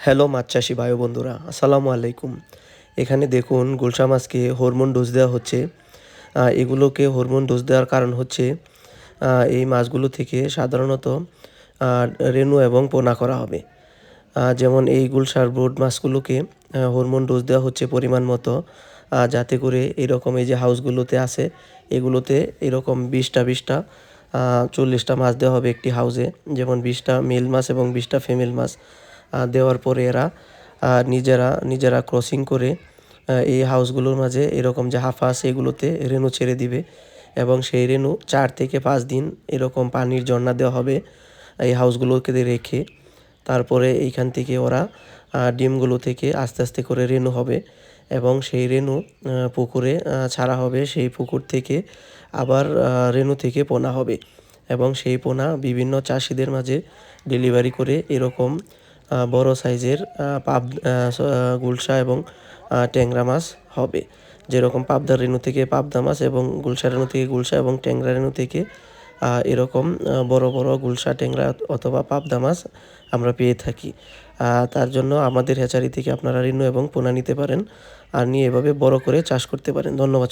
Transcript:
Hello মাছ চাষি ভাই ও বন্ধুরা, আসসালামু আলাইকুম। এখানে দেখুন গুলশা মাছকে হরমোন ডোজ দেওয়া হচ্ছে। এগুলোকে হরমোন ডোজ দেওয়ার কারণ হচ্ছে এই মাছগুলো থেকে সাধারণত আ রেণু এবং পোনা করা হবে। যেমন এই গুলশার ব্রুড মাছগুলোকে হরমোন ডোজ দেওয়া হচ্ছে পরিমাণ মতো, যাতে করে এরকম এই যে হাউসগুলোতে আছে এগুলোতে এরকম ২০টা ৪০টা মাছ দেওয়া হবে একটি হাউসে। যেমন ২০টা মেল মাছ এবং ২০টা ফিমেল মাছ দেওয়ার পরে এরা নিজেরা ক্রসিং করে এই হাউসগুলোর মাঝে এরকম যে হাফা আছে এগুলোতে রেণু ছেড়ে দিবে এবং সেই রেণু ৪ থেকে ৫ দিন এরকম পানির ঝরনা দেওয়া হবে এই হাউসগুলোকে রেখে। তারপরে এইখান থেকে ওরা ডিমগুলো থেকে আস্তে আস্তে করে রেণু হবে এবং সেই রেণু পুকুরে ছাড়া হবে। সেই পুকুর থেকে আবার রেণু থেকে পোনা হবে এবং সেই পোনা বিভিন্ন চাষিদের মাঝে ডেলিভারি করে এরকম বড় সাইজের গুলশা এবং ট্যাংরা মাছ হবে। যেরকম পাবদার রেণু থেকে পাবদা মাছ এবং গুলশা রেণু থেকে গুলশা এবং ট্যাংরা রেণু থেকে এরকম বড় বড় গুলশা, ট্যাংরা অথবা পাবদা মাছ আমরা পেয়ে থাকি। তার জন্য আমাদের হ্যাচারি থেকে আপনারা রেণু এবং পোনা নিতে পারেন আর নিয়ে এভাবে বড় করে চাষ করতে পারেন। ধন্যবাদ।